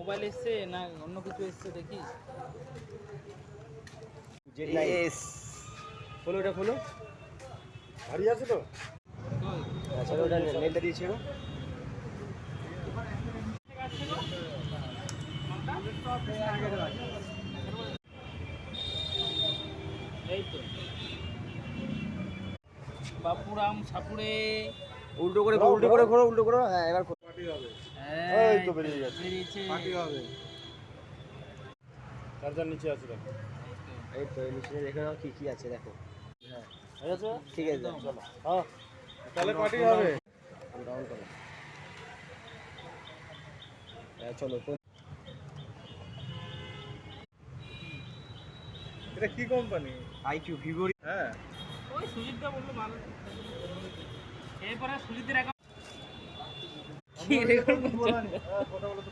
Mobile এসছে না অন্য কিছু এসছে দেখি। খোলো ওটা খোলো। ভারী আছে তো? আচ্ছা ওটা নেলটা দিয়েছিল। এই তো বাপুরাম সাপুড়ে। উল্টো করে ঘোরো, উল্টো করে ঘোরো, উল্টো করো। হ্যাঁ এবার পার্টি হবে। এই তো বেরিয়ে গেছে। বেরিয়েছে। পার্টি হবে। চার্জার নিচে আছে দেখো। এই তো এই নিচে দেখে নাও কি কি আছে দেখো। হ্যাঁ ঠিক আছে, ঠিক আছে চলো। হ্যাঁ তাহলে পার্টি হবে। ডাউন করো। হ্যাঁ চলো। এটা কি কোম্পানি? আইকিউ ভিভোর। হ্যাঁ ওই সুজিতদা বললো ভালো। এরপরে সুজিতের অ্যাকাউন্ট কি রেকর্ড করছে? কথা বলো তো।